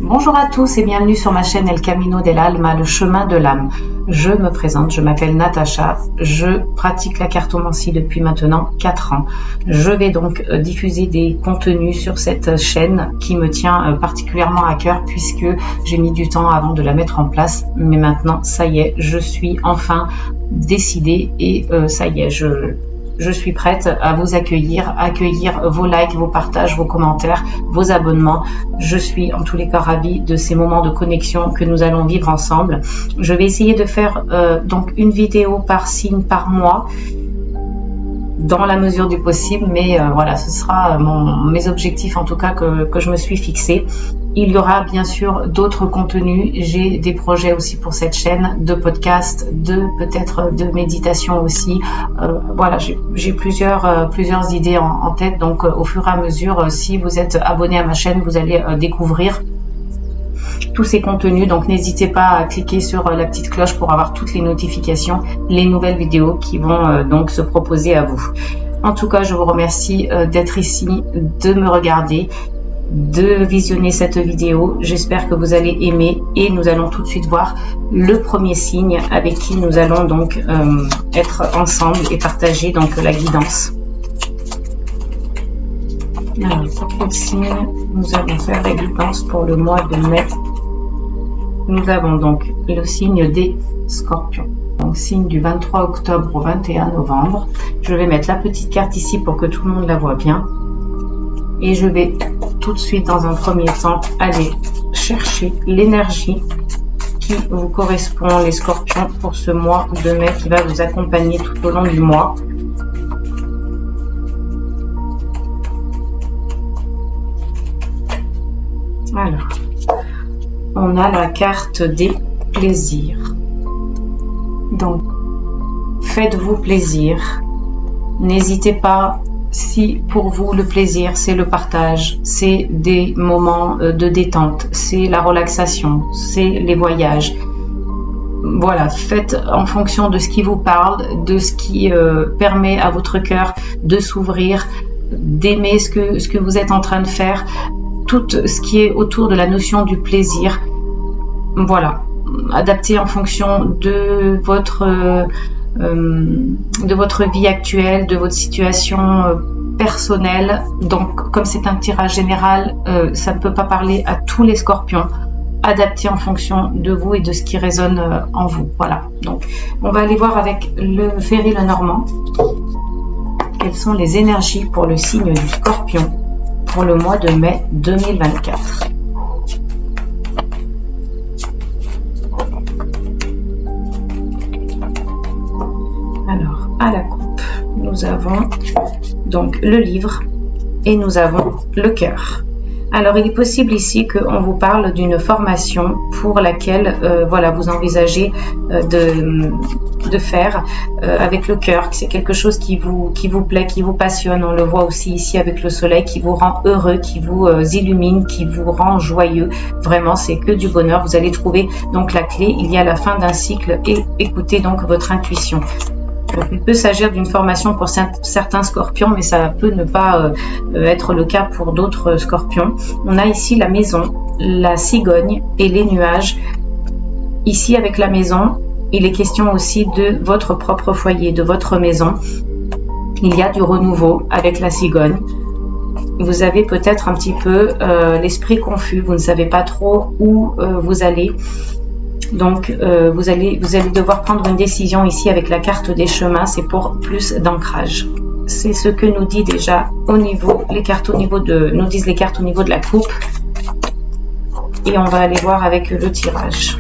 Bonjour à tous et bienvenue sur ma chaîne El Camino del Alma, le chemin de l'âme. Je me présente, je m'appelle Natacha, je pratique la cartomancie depuis maintenant 4 ans. Je vais donc diffuser des contenus sur cette chaîne qui me tient particulièrement à cœur puisque j'ai mis du temps avant de la mettre en place. Mais maintenant, ça y est, je suis enfin décidée et ça y est, je suis prête à vous accueillir vos likes, vos partages, vos commentaires, vos abonnements. Je suis en tous les cas ravie de ces moments de connexion que nous allons vivre ensemble. Je vais essayer de faire donc une vidéo par signe par mois, dans la mesure du possible, mais voilà, ce sera mes objectifs en tout cas que je me suis fixé. Il y aura bien sûr d'autres contenus, j'ai des projets aussi pour cette chaîne, de podcasts, peut-être de méditation aussi. Voilà, j'ai plusieurs idées en tête, donc au fur et à mesure, si vous êtes abonné à ma chaîne, vous allez découvrir tous ces contenus, donc n'hésitez pas à cliquer sur la petite cloche pour avoir toutes les notifications, les nouvelles vidéos qui vont donc se proposer à vous. En tout cas, je vous remercie d'être ici, de me regarder, de visionner cette vidéo. J'espère que vous allez aimer et nous allons tout de suite voir le premier signe avec qui nous allons donc être ensemble et partager donc la guidance. Alors, pour quel signe nous allons faire la guidance pour le mois de mai? Nous avons donc le signe des Scorpions. Donc signe du 23 octobre au 21 novembre. Je vais mettre la petite carte ici pour que tout le monde la voit bien. Et je vais tout de suite dans un premier temps aller chercher l'énergie qui vous correspond, les Scorpions, pour ce mois de mai qui va vous accompagner tout au long du mois. Alors, on a la carte des plaisirs. Donc, faites-vous plaisir. N'hésitez pas, si pour vous le plaisir c'est le partage, c'est des moments de détente, c'est la relaxation, c'est les voyages. Voilà, faites en fonction de ce qui vous parle, de ce qui permet à votre cœur de s'ouvrir, d'aimer ce que vous êtes en train de faire. Tout ce qui est autour de la notion du plaisir, voilà, adapté en fonction de votre vie actuelle, de votre situation personnelle. Donc, comme c'est un tirage général, ça ne peut pas parler à tous les Scorpions, adapté en fonction de vous et de ce qui résonne en vous. Voilà, donc on va aller voir avec le Ferry Lenormand quelles sont les énergies pour le signe du Scorpion pour le mois de mai 2024. Alors, à la coupe, nous avons donc le livre et nous avons le cœur. Alors, il est possible ici qu'on vous parle d'une formation pour laquelle voilà, vous envisagez de faire avec le cœur. C'est quelque chose qui vous plaît, qui vous passionne. On le voit aussi ici avec le soleil, qui vous rend heureux, qui vous illumine, qui vous rend joyeux. Vraiment, c'est que du bonheur. Vous allez trouver donc la clé. Il y a la fin d'un cycle et écoutez donc votre intuition. Donc, il peut s'agir d'une formation pour certains Scorpions, mais ça peut ne pas être le cas pour d'autres Scorpions. On a ici la maison, la cigogne et les nuages. Ici, avec la maison, il est question aussi de votre propre foyer, de votre maison. Il y a du renouveau avec la cigogne. Vous avez peut-être un petit peu l'esprit confus, vous ne savez pas trop où vous allez. Donc, vous allez devoir prendre une décision ici avec la carte des chemins, c'est pour plus d'ancrage. C'est ce que nous dit déjà nous disent les cartes au niveau de la coupe. Et on va aller voir avec le tirage.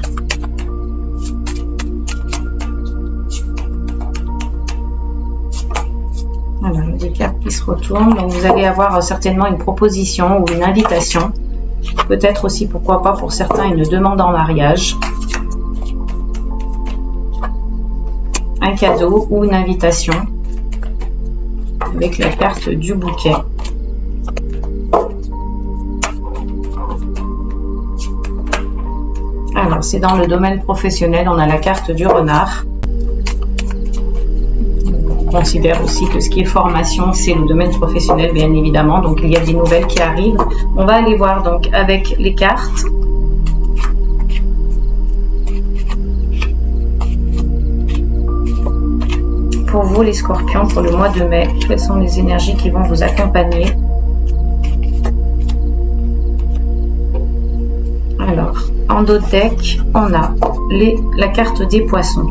Voilà, des cartes qui se retournent. Donc, vous allez avoir certainement une proposition ou une invitation. Peut-être aussi, pourquoi pas, pour certains, une demande en mariage. Un cadeau ou une invitation avec la carte du bouquet. Alors, c'est dans le domaine professionnel, on a la carte du renard. On considère aussi que ce qui est formation, c'est le domaine professionnel, bien évidemment. Donc, il y a des nouvelles qui arrivent. On va aller voir donc avec les cartes pour vous les scorpions pour le mois de mai? Quelles sont les énergies qui vont vous accompagner? Alors, en dos de deck, on a la carte des poissons.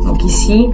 Donc ici,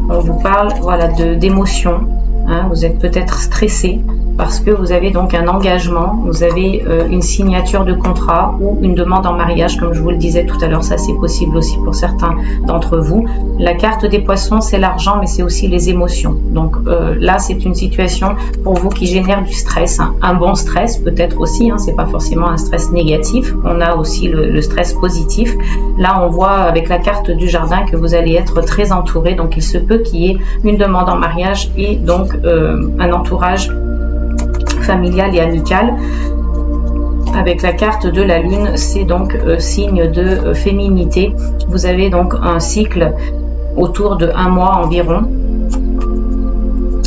on vous parle voilà, d'émotions. Hein, vous êtes peut-être stressé parce que vous avez donc un engagement, vous avez une signature de contrat ou une demande en mariage, comme je vous le disais tout à l'heure, ça c'est possible aussi pour certains d'entre vous. La carte des poissons, c'est l'argent, mais c'est aussi les émotions. Donc là, c'est une situation pour vous qui génère du stress, hein. Un bon stress peut-être aussi, hein, c'est pas forcément un stress négatif, on a aussi le stress positif. Là, on voit avec la carte du jardin que vous allez être très entouré, donc il se peut qu'il y ait une demande en mariage et donc un entourage familial et amical. Avec la carte de la lune, c'est donc signe de féminité. Vous avez donc un cycle autour de 1 mois environ.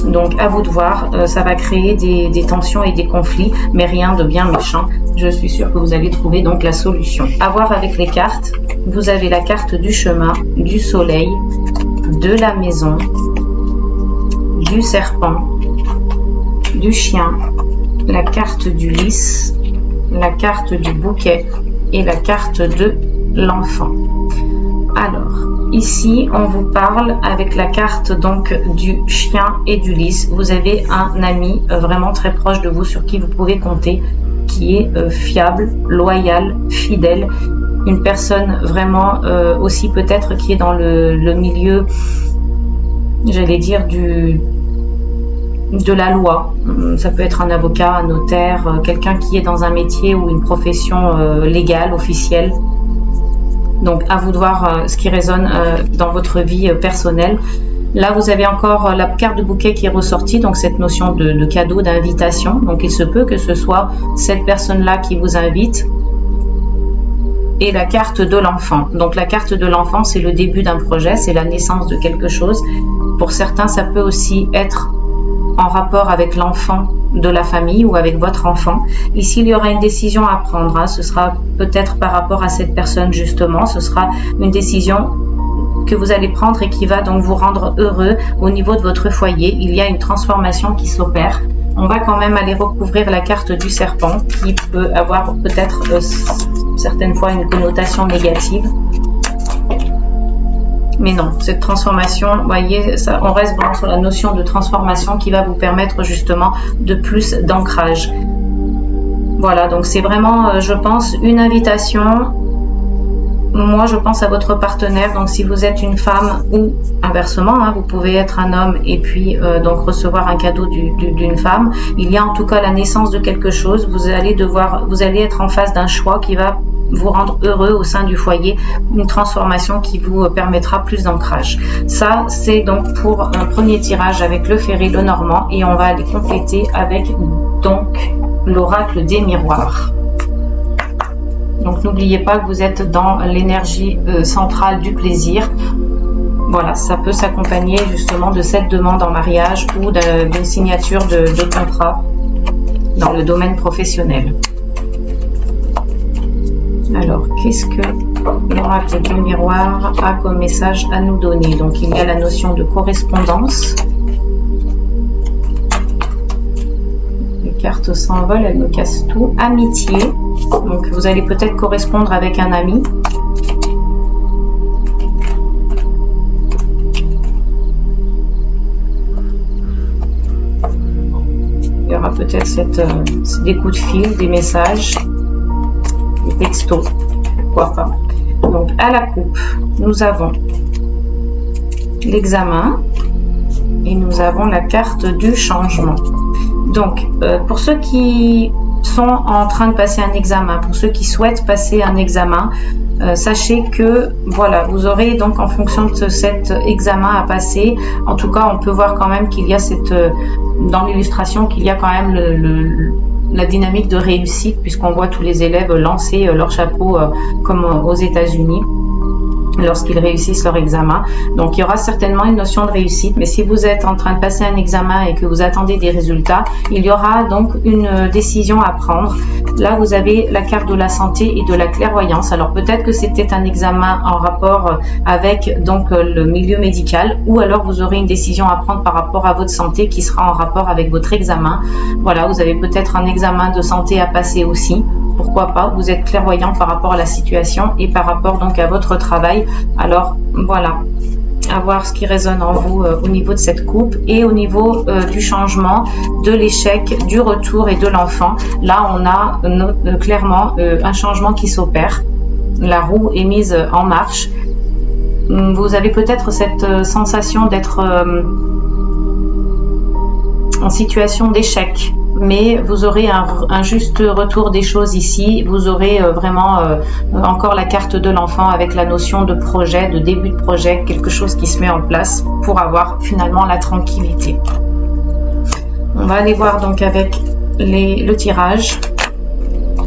Donc à vous de voir, ça va créer des tensions et des conflits, mais rien de bien méchant. Je suis sûre que vous allez trouver donc la solution. À voir avec les cartes, vous avez la carte du chemin, du soleil, de la maison, du serpent, du chien, la carte du lys, la carte du bouquet et la carte de l'enfant. Alors, ici, on vous parle avec la carte donc du chien et du lys. Vous avez un ami vraiment très proche de vous sur qui vous pouvez compter, qui est fiable, loyal, fidèle, une personne vraiment aussi peut-être qui est dans le milieu, j'allais dire, de la loi. Ça peut être un avocat, un notaire, quelqu'un qui est dans un métier ou une profession légale, officielle. Donc à vous de voir ce qui résonne dans votre vie personnelle. Là, vous avez encore la carte de bouquet qui est ressortie, donc cette notion de cadeau, d'invitation. Donc il se peut que ce soit cette personne-là qui vous invite. Et la carte de l'enfant. Donc la carte de l'enfant, c'est le début d'un projet, c'est la naissance de quelque chose. Pour certains, ça peut aussi être en rapport avec l'enfant de la famille ou avec votre enfant. Ici, il y aura une décision à prendre. Hein. Ce sera peut-être par rapport à cette personne justement. Ce sera une décision que vous allez prendre et qui va donc vous rendre heureux au niveau de votre foyer. Il y a une transformation qui s'opère. On va quand même aller recouvrir la carte du serpent qui peut avoir peut-être certaines fois une connotation négative. Mais non, cette transformation, vous voyez, ça, on reste vraiment sur la notion de transformation qui va vous permettre justement de plus d'ancrage. Voilà, donc c'est vraiment, je pense, une invitation. Moi, je pense à votre partenaire. Donc, si vous êtes une femme ou inversement, hein, vous pouvez être un homme et puis donc recevoir un cadeau d'une femme. Il y a en tout cas la naissance de quelque chose. Vous allez être en face d'un choix qui va vous rendre heureux au sein du foyer, une transformation qui vous permettra plus d'ancrage. Ça, c'est donc pour un premier tirage avec le Ferré, le Normand, et on va aller compléter avec donc l'oracle des miroirs. Donc n'oubliez pas que vous êtes dans l'énergie centrale du plaisir. Voilà, ça peut s'accompagner justement de cette demande en mariage ou d'une signature de contrat dans le domaine professionnel. Alors, qu'est-ce que l'oracle du miroir a comme message à nous donner? Donc, il y a la notion de correspondance. Les cartes s'envolent, elles nous cassent tout. Amitié. Donc, vous allez peut-être correspondre avec un ami. Il y aura peut-être des coups de fil, des messages. Texto, pourquoi pas. Donc à la coupe, nous avons l'examen et nous avons la carte du changement. Donc pour ceux qui sont en train de passer un examen, pour ceux qui souhaitent passer un examen, sachez que voilà, vous aurez donc en fonction de cet examen à passer, en tout cas on peut voir quand même qu'il y a dans l'illustration qu'il y a quand même la dynamique de réussite, puisqu'on voit tous les élèves lancer leur chapeau comme aux États-Unis. lorsqu'ils réussissent leur examen. Donc il y aura certainement une notion de réussite, mais si vous êtes en train de passer un examen et que vous attendez des résultats, il y aura donc une décision à prendre. Là vous avez la carte de la santé et de la clairvoyance. Alors peut-être que c'était un examen en rapport avec donc le milieu médical, ou alors vous aurez une décision à prendre par rapport à votre santé qui sera en rapport avec votre examen. Voilà, vous avez peut-être un examen de santé à passer aussi. Pourquoi pas, vous êtes clairvoyant par rapport à la situation et par rapport donc à votre travail. Alors voilà, à voir ce qui résonne en vous au niveau de cette coupe et au niveau du changement, de l'échec, du retour et de l'enfant. Là on a clairement un changement qui s'opère. La roue est mise en marche. Vous avez peut-être cette sensation d'être en situation d'échec, mais vous aurez un juste retour des choses ici. Vous aurez vraiment encore la carte de l'enfant avec la notion de projet, de début de projet, quelque chose qui se met en place pour avoir finalement la tranquillité. On va aller voir donc avec le tirage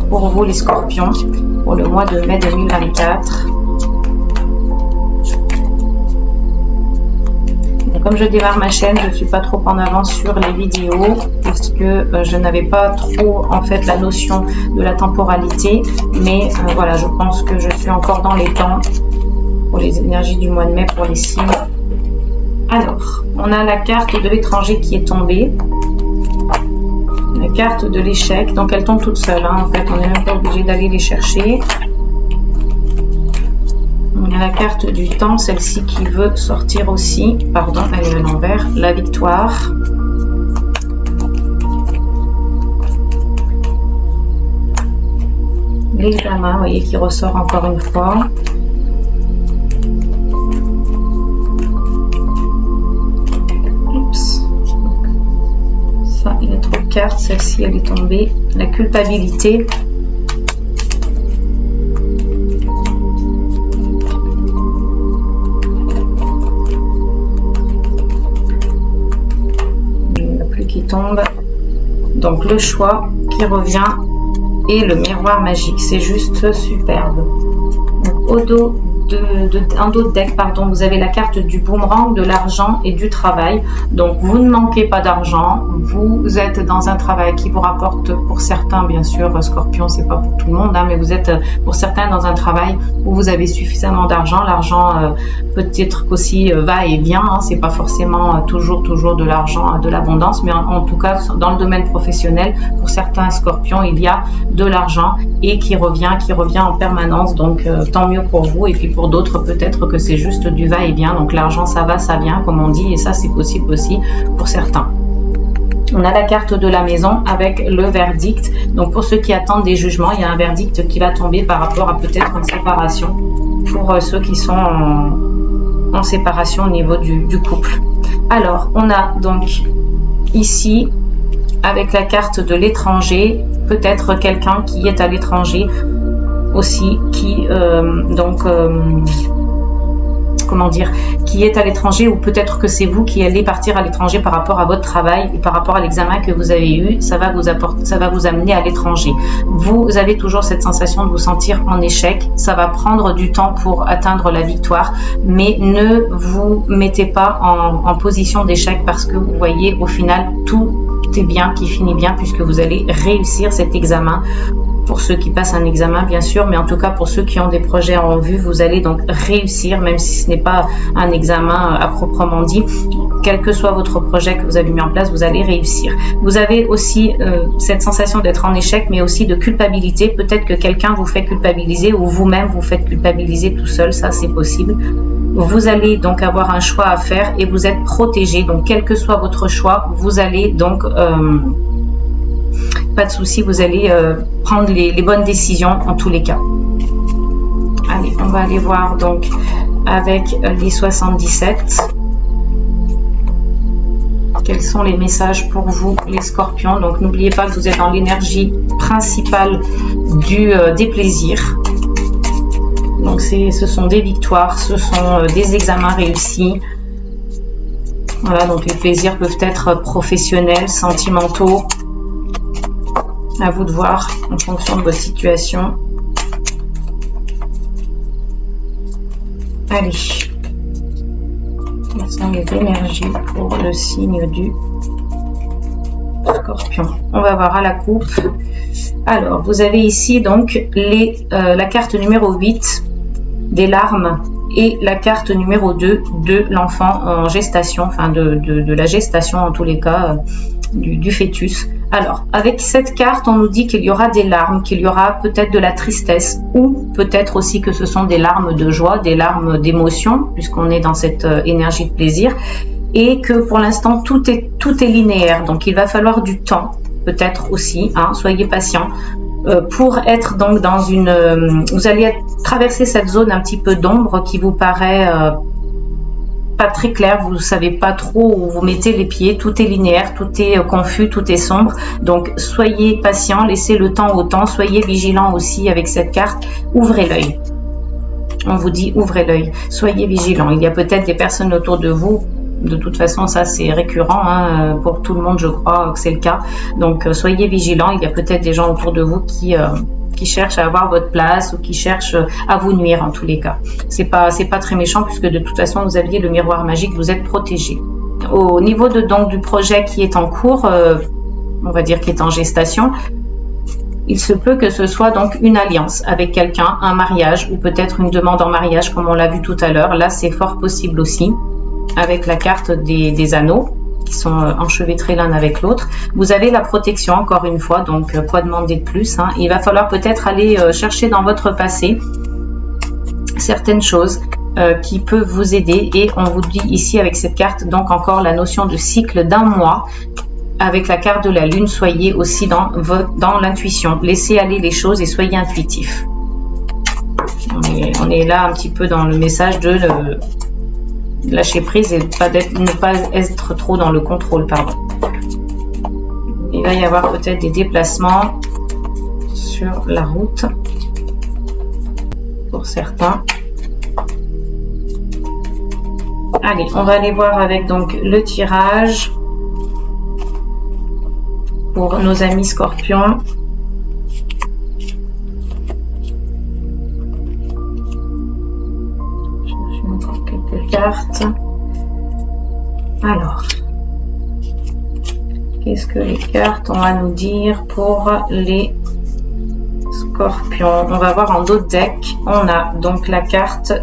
pour vous les scorpions pour le mois de mai 2024. Comme je démarre ma chaîne, je ne suis pas trop en avance sur les vidéos parce que je n'avais pas trop en fait la notion de la temporalité, mais voilà, je pense que je suis encore dans les temps pour les énergies du mois de mai pour les signes. Alors, on a la carte de l'étranger qui est tombée, la carte de l'échec, donc elle tombe toute seule, hein. En fait on n'est même pas obligé d'aller les chercher. On a la carte du temps, celle-ci qui veut sortir aussi. Pardon, elle est à l'envers. La victoire. L'examen, vous voyez, qui ressort encore une fois. Oups. Ça, il y a trop de cartes. Celle-ci, elle est tombée. La culpabilité. Tombe. Donc le choix qui revient et le miroir magique, c'est juste superbe. Donc, au dos en dos de deck, pardon, vous avez la carte du boomerang, de l'argent et du travail. Donc vous ne manquez pas d'argent, vous êtes dans un travail qui vous rapporte, pour certains bien sûr, Scorpion c'est pas pour tout le monde, hein, mais vous êtes pour certains dans un travail où vous avez suffisamment d'argent. L'argent peut-être qu'aussi va et vient, hein, c'est pas forcément toujours de l'argent, de l'abondance, mais en tout cas dans le domaine professionnel, pour certains Scorpions il y a de l'argent et qui revient en permanence, donc tant mieux pour vous. Et puis pour d'autres peut-être que c'est juste du va-et-vient, donc l'argent ça va ça vient comme on dit, et ça c'est possible aussi pour certains. On a la carte de la maison avec le verdict. Donc pour ceux qui attendent des jugements, il y a un verdict qui va tomber par rapport à peut-être une séparation pour ceux qui sont en séparation au niveau du couple. Alors on a donc ici avec la carte de l'étranger, peut-être quelqu'un qui est à l'étranger aussi, qui comment dire, qui est à l'étranger, ou peut-être que c'est vous qui allez partir à l'étranger par rapport à votre travail et par rapport à l'examen que vous avez eu. Ça va vous amener à l'étranger. Vous avez toujours cette sensation de vous sentir en échec. Ça va prendre du temps pour atteindre la victoire, mais ne vous mettez pas en position d'échec, parce que vous voyez au final tout est bien qui finit bien, puisque vous allez réussir cet examen. Pour ceux qui passent un examen bien sûr, mais en tout cas pour ceux qui ont des projets en vue, vous allez donc réussir, même si ce n'est pas un examen à proprement dit. Quel que soit votre projet que vous avez mis en place, vous allez réussir. Vous avez aussi cette sensation d'être en échec, mais aussi de culpabilité. Peut-être que quelqu'un vous fait culpabiliser, ou vous-même vous faites culpabiliser tout seul, ça c'est possible. Vous allez donc avoir un choix à faire et vous êtes protégé. Donc quel que soit votre choix, vous allez donc pas de souci, vous allez prendre les bonnes décisions en tous les cas. Allez, on va aller voir donc avec les 77. Quels sont les messages pour vous les Scorpions? Donc n'oubliez pas que vous êtes dans l'énergie principale des plaisirs. Donc ce sont des victoires, ce sont des examens réussis. Voilà, donc les plaisirs peuvent être professionnels, sentimentaux. À vous de voir en fonction de votre situation. Allez. Quelles sont les énergies pour le signe du Scorpion? On va voir à la coupe. Alors, vous avez ici donc la carte numéro 8 des larmes et la carte numéro 2 de l'enfant en gestation, enfin de la gestation en tous les cas, du fœtus. Alors, avec cette carte, on nous dit qu'il y aura des larmes, qu'il y aura peut-être de la tristesse ou peut-être aussi que ce sont des larmes de joie, des larmes d'émotion, puisqu'on est dans cette énergie de plaisir, et que pour l'instant, tout est linéaire. Donc, il va falloir du temps, peut-être aussi, hein, soyez patient, pour être donc dans vous allez traverser cette zone un petit peu d'ombre qui vous paraît pas très clair, vous ne savez pas trop où vous mettez les pieds, tout est linéaire, tout est confus, tout est sombre, donc soyez patient, laissez le temps au temps, soyez vigilant aussi avec cette carte, ouvrez l'œil. On vous dit ouvrez l'œil, soyez vigilant, il y a peut-être des personnes autour de vous, de toute façon ça c'est récurrent, hein, pour tout le monde je crois que c'est le cas, donc soyez vigilant, il y a peut-être des gens autour de vous qui cherchent à avoir votre place ou qui cherchent à vous nuire en tous les cas. C'est pas très méchant puisque de toute façon vous aviez le miroir magique, vous êtes protégé. Au niveau donc du projet qui est en cours, on va dire qui est en gestation, il se peut que ce soit donc une alliance avec quelqu'un, un mariage ou peut-être une demande en mariage comme on l'a vu tout à l'heure. Là c'est fort possible aussi avec la carte des anneaux qui sont enchevêtrés l'un avec l'autre. Vous avez la protection encore une fois, donc quoi demander de plus, hein. Il va falloir peut-être aller chercher dans votre passé certaines choses qui peuvent vous aider et on vous dit ici avec cette carte donc encore la notion de cycle d'un mois. Avec la carte de la lune, soyez aussi dans l'intuition, laissez aller les choses et soyez intuitif. On est là un petit peu dans le message de lâcher prise et ne pas être trop dans le contrôle, pardon. Il va y avoir peut-être des déplacements sur la route pour certains. Allez, on va aller voir avec donc le tirage pour nos amis scorpions. Cartes. Alors, qu'est-ce que les cartes ont à nous dire pour les scorpions? On va voir en d'autres decks. On a donc la carte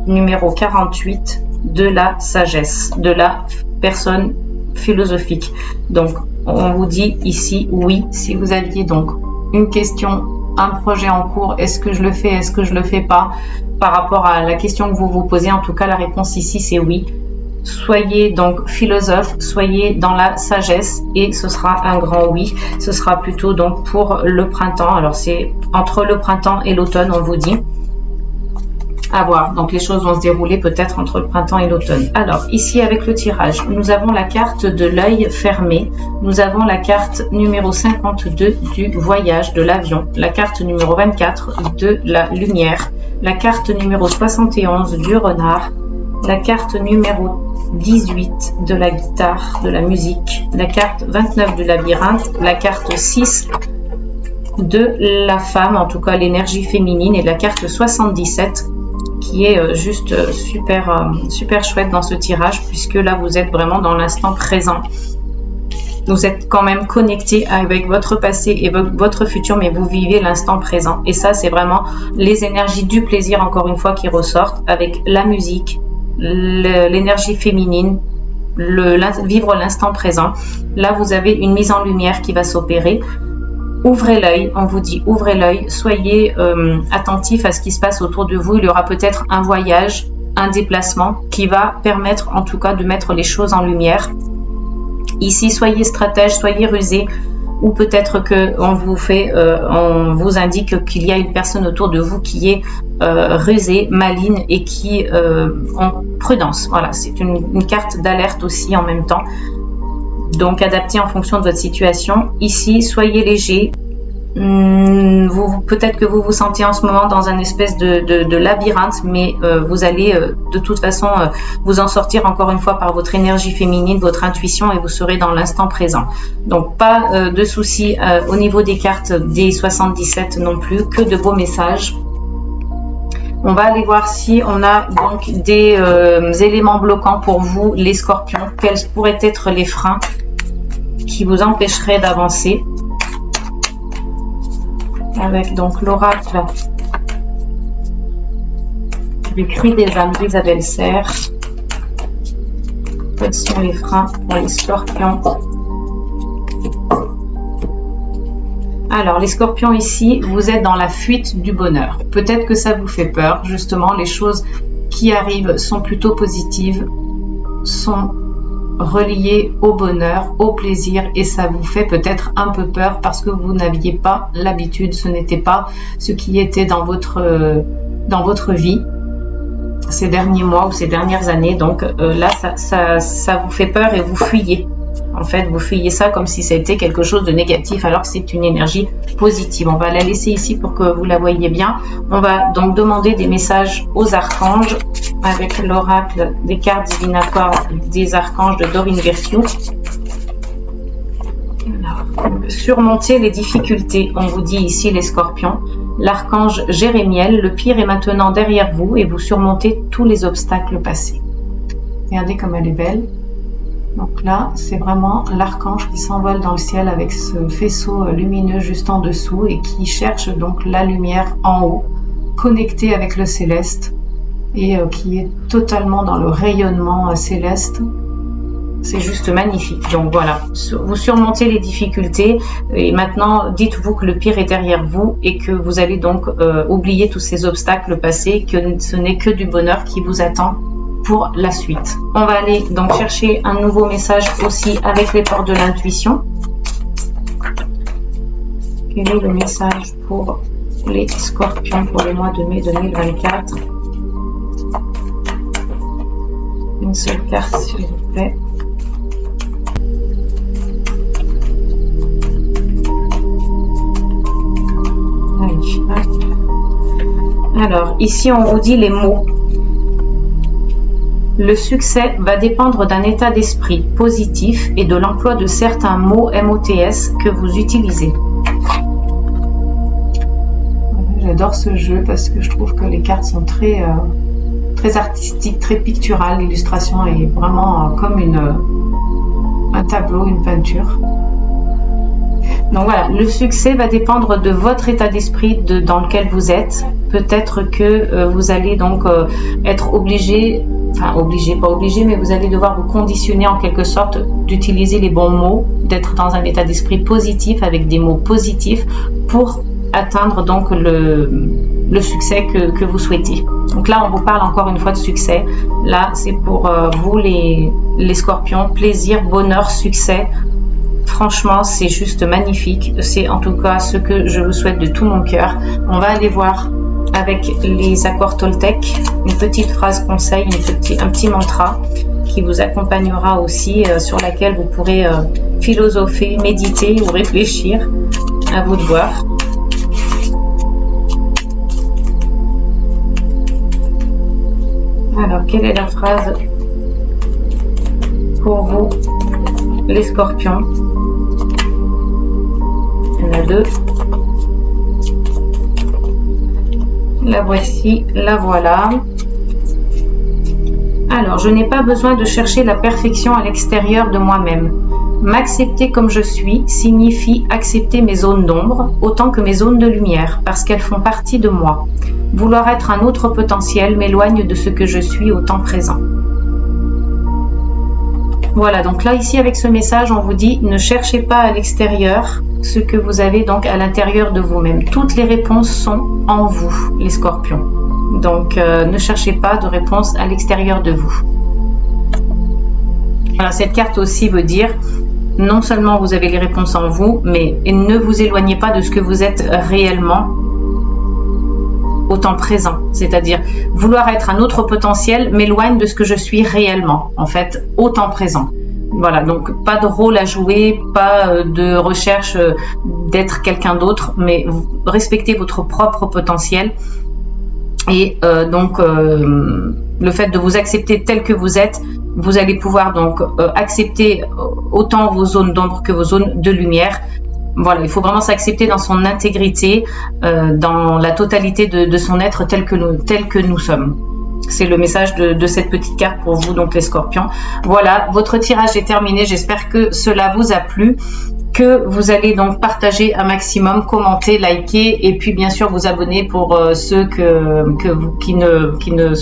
numéro 48 de la sagesse, de la personne philosophique. Donc, on vous dit ici oui, si vous aviez donc une question, un projet en cours, est-ce que je le fais, est-ce que je le fais pas, par rapport à la question que vous vous posez, en tout cas la réponse ici c'est oui. Soyez donc philosophe, soyez dans la sagesse et ce sera un grand oui. Ce sera plutôt donc pour le printemps, alors c'est entre le printemps et l'automne on vous dit. À voir, donc les choses vont se dérouler peut-être entre le printemps et l'automne. Alors ici avec le tirage, nous avons la carte de l'œil fermé, nous avons la carte numéro 52 du voyage, de l'avion, la carte numéro 24 de la lumière, la carte numéro 71 du renard, la carte numéro 18 de la guitare, de la musique, la carte 29 du labyrinthe, la carte 6 de la femme, en tout cas l'énergie féminine, et la carte 77 qui est juste super chouette dans ce tirage, puisque là vous êtes vraiment dans l'instant présent. Vous êtes quand même connecté avec votre passé et votre futur, mais vous vivez l'instant présent. Et ça, c'est vraiment les énergies du plaisir, encore une fois, qui ressortent avec la musique, l'énergie féminine, vivre l'instant présent. Là, vous avez une mise en lumière qui va s'opérer. Ouvrez l'œil, on vous dit ouvrez l'œil, soyez attentif à ce qui se passe autour de vous. Il y aura peut-être un voyage, un déplacement qui va permettre en tout cas de mettre les choses en lumière. Ici, soyez stratège, soyez rusé, ou peut-être qu'on on vous indique qu'il y a une personne autour de vous qui est rusée, maligne et qui en prudence. Voilà, c'est une carte d'alerte aussi en même temps. Donc, adaptez en fonction de votre situation. Ici, soyez léger. Peut-être que vous vous sentez en ce moment dans un espèce de labyrinthe, mais vous allez de toute façon vous en sortir encore une fois par votre énergie féminine, votre intuition, et vous serez dans l'instant présent. Donc, pas de soucis au niveau des cartes des 77 non plus, que de beaux messages. On va aller voir si on a donc des éléments bloquants pour vous, les scorpions. Quels pourraient être les freins qui vous empêcheraient d'avancer? Avec donc l'oracle du cri des âmes d'Isabelle Serre. Quels sont les freins pour les scorpions? Alors, les scorpions ici, vous êtes dans la fuite du bonheur. Peut-être que ça vous fait peur. Justement, les choses qui arrivent sont plutôt positives, sont reliées au bonheur, au plaisir, et ça vous fait peut-être un peu peur parce que vous n'aviez pas l'habitude, ce n'était pas ce qui était dans votre vie ces derniers mois ou ces dernières années. Donc là, ça vous fait peur et vous fuyez. En fait, vous fuyez ça comme si c'était quelque chose de négatif alors que c'est une énergie positive. On va la laisser ici pour que vous la voyiez bien. On va donc demander des messages aux archanges avec l'oracle des cartes divinatoires des archanges de Dorine Virtue. Surmonter les difficultés, on vous dit ici les scorpions. L'archange Jérémiel, le pire est maintenant derrière vous et vous surmontez tous les obstacles passés. Regardez comme elle est belle. Donc là, c'est vraiment l'archange qui s'envole dans le ciel avec ce faisceau lumineux juste en dessous et qui cherche donc la lumière en haut, connecté avec le céleste et qui est totalement dans le rayonnement céleste. C'est juste magnifique. Donc voilà, vous surmontez les difficultés et maintenant dites-vous que le pire est derrière vous et que vous allez donc oublier tous ces obstacles passés, que ce n'est que du bonheur qui vous attend pour la suite. On va aller donc chercher un nouveau message aussi avec les portes de l'intuition. Quel est le message pour les scorpions pour le mois de mai 2024? Une seule carte s'il vous plaît. Alors, ici on vous dit les mots. Le succès va dépendre d'un état d'esprit positif et de l'emploi de certains mots MOTS que vous utilisez. J'adore ce jeu parce que je trouve que les cartes sont très artistiques, très picturales. L'illustration est vraiment comme un tableau, une peinture. Donc voilà, le succès va dépendre de votre état d'esprit dans lequel vous êtes. Peut-être que vous allez donc être obligé, enfin obligé, pas obligé, mais vous allez devoir vous conditionner en quelque sorte d'utiliser les bons mots, d'être dans un état d'esprit positif avec des mots positifs pour atteindre donc le succès que vous souhaitez. Donc là, on vous parle encore une fois de succès. Là, c'est pour vous les scorpions, plaisir, bonheur, succès. Franchement, c'est juste magnifique. C'est en tout cas ce que je vous souhaite de tout mon cœur. On va aller voir avec les accords Toltec une petite phrase conseil, un petit mantra qui vous accompagnera aussi, sur laquelle vous pourrez philosopher, méditer ou réfléchir. À vous de voir. Alors, quelle est la phrase pour vous, les scorpions? Il y en a deux. La voici, la voilà. Alors, je n'ai pas besoin de chercher la perfection à l'extérieur de moi-même. M'accepter comme je suis signifie accepter mes zones d'ombre autant que mes zones de lumière, parce qu'elles font partie de moi. Vouloir être un autre potentiel m'éloigne de ce que je suis au temps présent. Voilà, donc là, ici, avec ce message, on vous dit, ne cherchez pas à l'extérieur ce que vous avez donc à l'intérieur de vous-même. Toutes les réponses sont en vous, les scorpions. Donc, ne cherchez pas de réponse à l'extérieur de vous. Voilà, cette carte aussi veut dire, non seulement vous avez les réponses en vous, mais ne vous éloignez pas de ce que vous êtes réellement au temps présent. C'est-à-dire, vouloir être un autre potentiel m'éloigne de ce que je suis réellement, en fait, au temps présent. Voilà, donc pas de rôle à jouer, pas de recherche d'être quelqu'un d'autre, mais respectez votre propre potentiel. Et donc, le fait de vous accepter tel que vous êtes, vous allez pouvoir donc accepter autant vos zones d'ombre que vos zones de lumière Voilà, il faut vraiment s'accepter dans son intégrité, dans la totalité de son être tel que nous sommes. C'est le message de cette petite carte pour vous, donc les scorpions. Voilà, votre tirage est terminé. J'espère que cela vous a plu, que vous allez donc partager un maximum, commenter, liker et puis bien sûr vous abonner pour ceux qui ne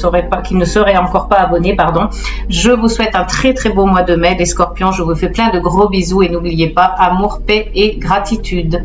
seraient encore pas abonnés, pardon. Je vous souhaite un très très beau mois de mai les scorpions. Je vous fais plein de gros bisous et n'oubliez pas, amour, paix et gratitude.